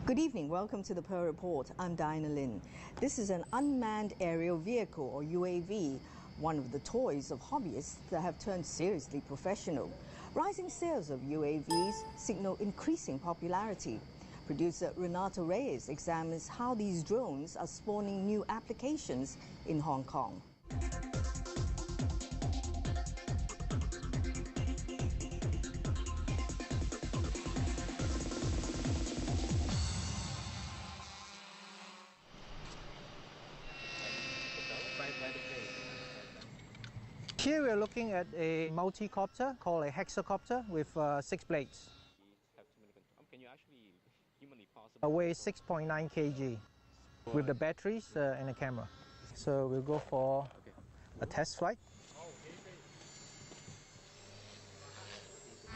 Good evening, welcome to the Pearl Report. I'm Diana Lin. This is an unmanned aerial vehicle, or UAV, one of the toys of hobbyists that have turned seriously professional. Rising sales of UAVs signal increasing popularity. Producer Renata Reyes examines how these drones are spawning new applications in Hong Kong. Here we're looking at a multi-copter called a hexacopter with 6 blades. It weighs 6.9 kg with the batteries and the camera. So we'll go for a test flight.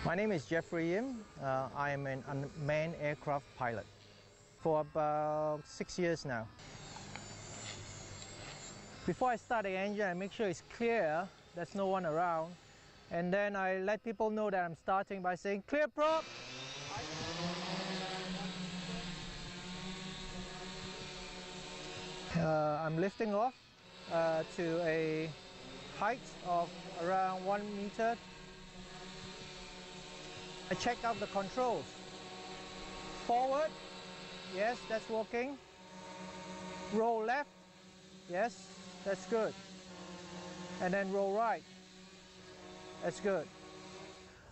My name is Jeffrey Yim. I am an unmanned aircraft pilot for about 6 years now. Before I start the engine, I make sure it's clear, there's no one around. And then I let people know that I'm starting by saying, "Clear prop!" I'm lifting off to a height of around 1 meter. I check out the controls. Forward, yes, that's working. Roll left, yes, that's good. And then roll right, that's good.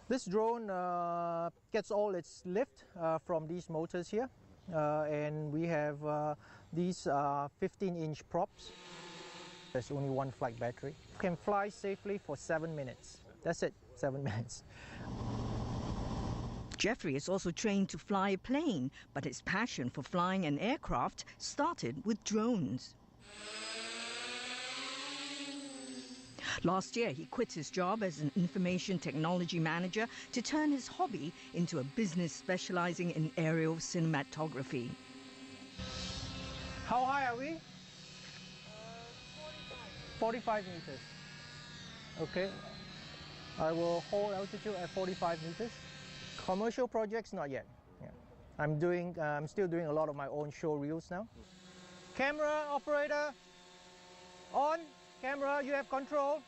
This drone gets all its lift from these motors here. And we have these 15-inch props. There's only one flight battery. Can fly safely for 7 minutes. That's it, 7 minutes. Jeffrey is also trained to fly a plane, but his passion for flying an aircraft started with drones. Last year, he quit his job as an information technology manager to turn his hobby into a business specializing in aerial cinematography. How high are we? 45 meters. Okay. I will hold altitude at 45 meters. Commercial projects, not yet. Yeah. I'm still doing a lot of my own show reels now. Camera operator, on. Camera, you have control.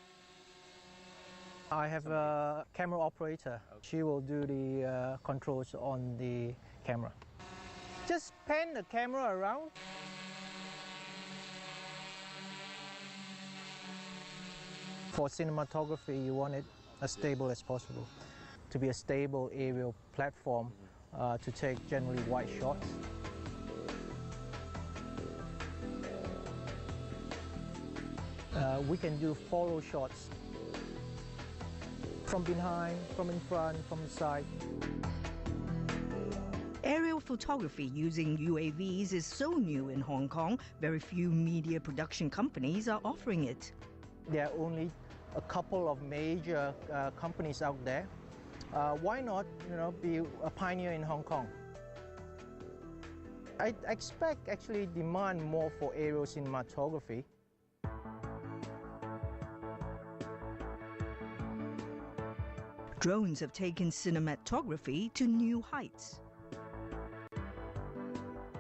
I have a camera operator. She will do the controls on the camera. Just pan the camera around. For cinematography, you want it as stable as possible. To be a stable aerial platform to take generally wide shots. We can do follow shots from behind, from in front, from the side. Aerial photography using UAVs is so new in Hong Kong, very few media production companies are offering it. There are only a couple of major companies out there. Why not, be a pioneer in Hong Kong? I expect actually demand more for aerial cinematography. Drones have taken cinematography to new heights.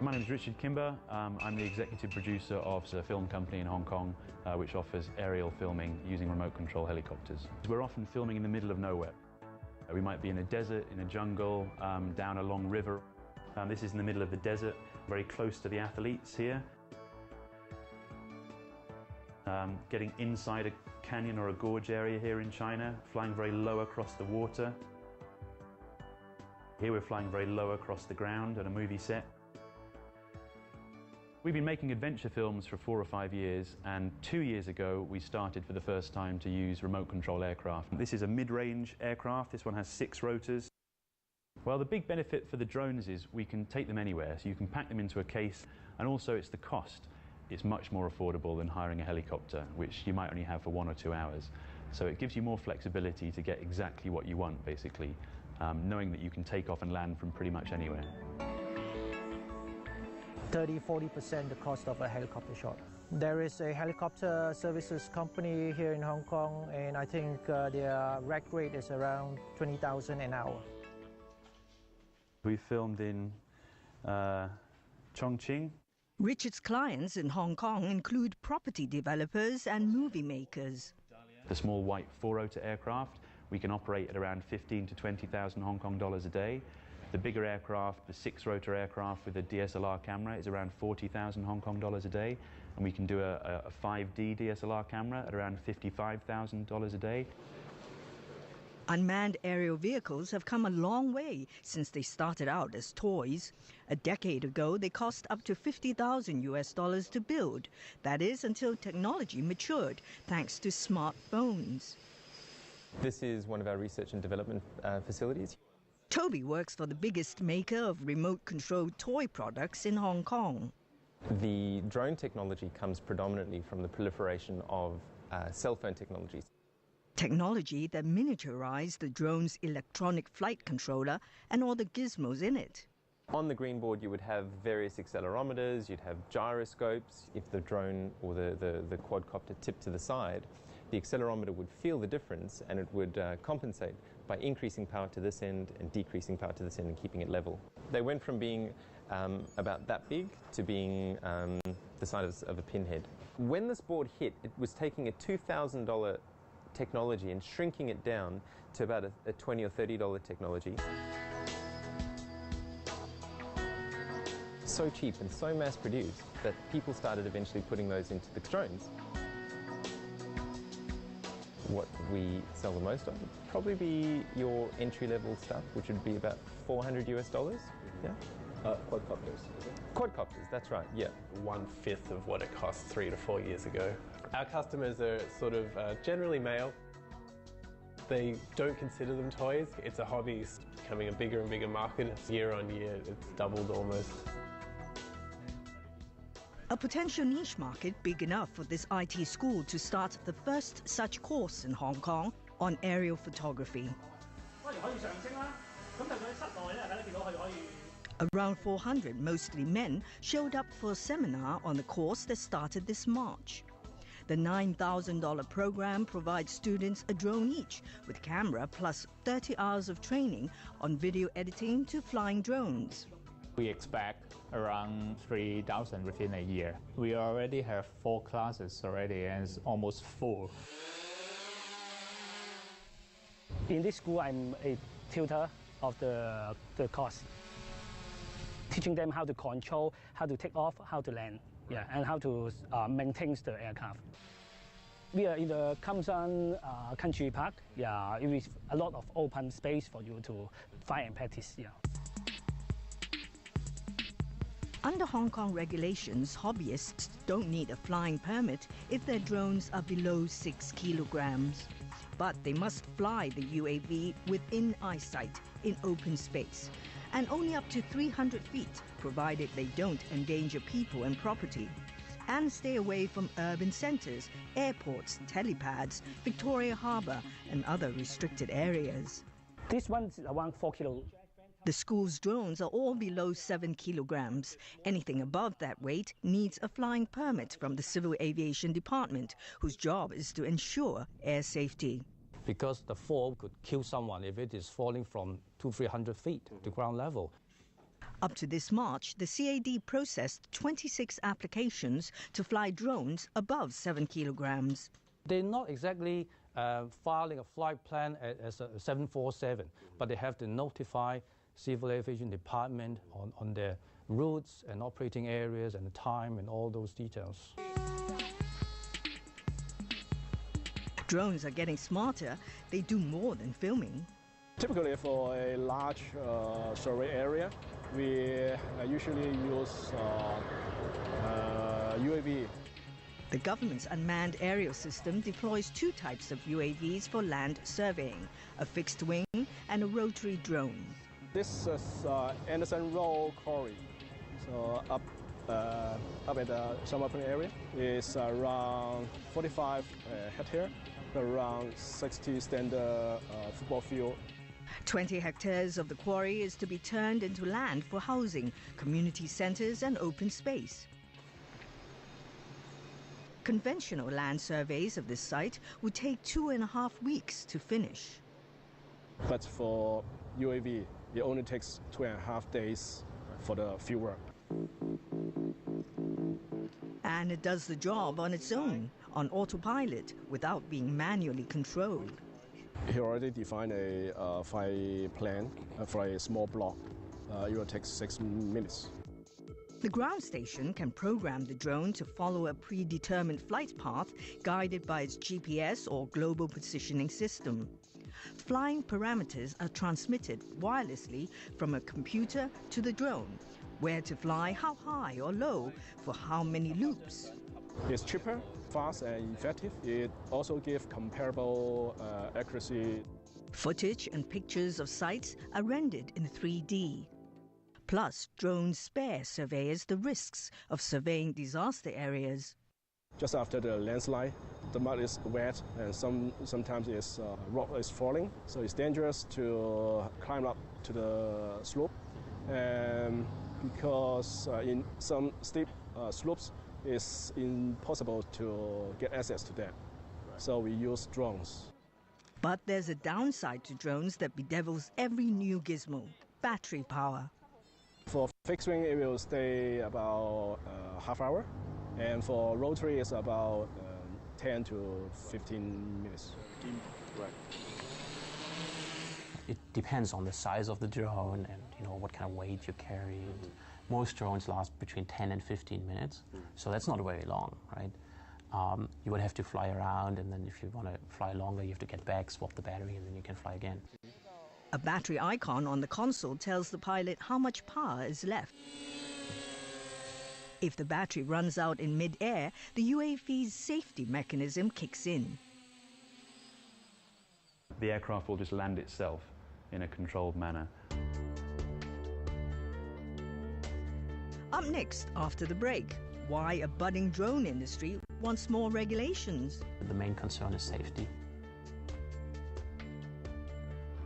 My name is Richard Kimber. I'm the executive producer of a film company in Hong Kong which offers aerial filming using remote control helicopters. We're often filming in the middle of nowhere. We might be in a desert, in a jungle, down a long river. This is in the middle of the desert, very close to the athletes here. Getting inside a canyon or a gorge area here in China, flying very low across the water. Here we're flying very low across the ground at a movie set. We've been making adventure films for 4 or 5 years, and 2 years ago we started for the first time to use remote control aircraft. This is a mid-range aircraft. This one has 6 rotors. Well, the big benefit for the drones is we can take them anywhere, so you can pack them into a case, and also it's the cost. It's much more affordable than hiring a helicopter, which you might only have for 1 or 2 hours. So it gives you more flexibility to get exactly what you want, basically, knowing that you can take off and land from pretty much anywhere. 30–40% the cost of a helicopter shot. There is a helicopter services company here in Hong Kong, and I think their rack rate is around 20,000 an hour. We filmed in Chongqing. Richard's clients in Hong Kong include property developers and movie makers. The small white four-rotor aircraft, we can operate at around 15 to 20,000 Hong Kong dollars a day. The bigger aircraft, the six-rotor aircraft with a DSLR camera, is around 40,000 Hong Kong dollars a day. And we can do a 5D DSLR camera at around $55,000 a day. Unmanned aerial vehicles have come a long way since they started out as toys. A decade ago, they cost up to $50,000 to build. That is, until technology matured, thanks to smartphones. This is one of our research and development facilities. Toby works for the biggest maker of remote-controlled toy products in Hong Kong. The drone technology comes predominantly from the proliferation of cell phone technologies. Technology that miniaturized the drone's electronic flight controller and all the gizmos in it. On the green board, you would have various accelerometers, you'd have gyroscopes. If the drone or the quadcopter tipped to the side, the accelerometer would feel the difference and it would compensate by increasing power to this end and decreasing power to this end and keeping it level. They went from being about that big to being the size of a pinhead. When this board hit, it was taking a $2,000 technology and shrinking it down to about a $20 or $30 technology. So cheap and so mass-produced that people started eventually putting those into the drones. What we sell the most of would probably be your entry-level stuff, which would be about $400 US. Yeah. Quadcopters, is it? Quadcopters, that's right, yeah. 1/5 of what it cost 3 to 4 years ago. Our customers are sort of generally male. They don't consider them toys. It's a hobby. It's becoming a bigger and bigger market. It's year on year, it's doubled almost. A potential niche market big enough for this IT school to start the first such course in Hong Kong on aerial photography. Around 400, mostly men, showed up for a seminar on the course that started this March. The $9,000 program provides students a drone each with camera plus 30 hours of training on video editing to flying drones. We expect around 3,000 within a year. We already have 4 classes already and it's almost full. In this school, I'm a tutor of the course, teaching them how to control, how to take off, how to land, and how to maintain the aircraft. We are in the Kam Shan Country Park. It is a lot of open space for you to fly and practice. Under Hong Kong regulations, hobbyists don't need a flying permit if their drones are below 6 kilograms. But they must fly the UAV within eyesight in open space, and only up to 300 feet, provided they don't endanger people and property. And stay away from urban centres, airports, telepads, Victoria Harbour and other restricted areas. This one is around 4 kilos. The school's drones are all below 7 kilograms. Anything above that weight needs a flying permit from the Civil Aviation Department, whose job is to ensure air safety. Because the fall could kill someone if it is falling from 200-300 feet to ground level. Up to this March, the CAD processed 26 applications to fly drones above 7 kilograms. They're not exactly filing a flight plan as a 747, but they have to notify Civil Aviation Department on their routes and operating areas and the time and all those details. Drones are getting smarter. They do more than filming. Typically for a large survey area, we usually use UAV. The government's unmanned aerial system deploys 2 types of UAVs for land surveying, a fixed wing and a rotary drone. This is Anderson Road Quarry. So up at the Summer Point area is around 45 hectares, around 60 standard football field. 20 hectares of the quarry is to be turned into land for housing, community centres and open space. Conventional land surveys of this site would take 2.5 weeks to finish. But for UAV, it only takes 2.5 days for the field work. And it does the job on its own, on autopilot, without being manually controlled. He already defined a flight plan for a small block. It will take 6 minutes. The ground station can program the drone to follow a predetermined flight path guided by its GPS or global positioning system. Flying parameters are transmitted wirelessly from a computer to the drone. Where to fly, how high or low, for how many loops. It's cheaper, fast and effective. It also gives comparable accuracy. Footage and pictures of sites are rendered in 3D. Plus, drones spare surveyors the risks of surveying disaster areas. Just after the landslide, the mud is wet and sometimes rock is falling, so it's dangerous to climb up to the slope. And because in some steep slopes, it's impossible to get access to that. So we use drones. But there's a downside to drones that bedevils every new gizmo: battery power. For fixed wing, it will stay about half hour, and for rotary, it's about 10 to 15 minutes. Right. It depends on the size of the drone and what kind of weight you carry. Most drones last between 10 and 15 minutes, so that's not very long, right? You would have to fly around, and then if you want to fly longer, you have to get back, swap the battery, and then you can fly again. A battery icon on the console tells the pilot how much power is left. If the battery runs out in mid-air, the UAV's safety mechanism kicks in. The aircraft will just land itself in a controlled manner. Up next, after the break, why a budding drone industry wants more regulations. The main concern is safety.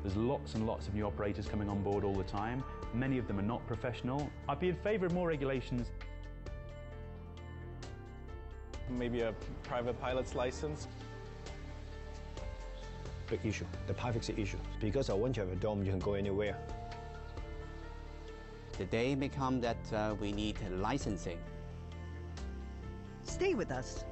There's lots and lots of new operators coming on board all the time. Many of them are not professional. I'd be in favour of more regulations. Maybe a private pilot's license. Big issue, the privacy issue. Because once you have a drone, you can go anywhere. The day may come that we need licensing. Stay with us.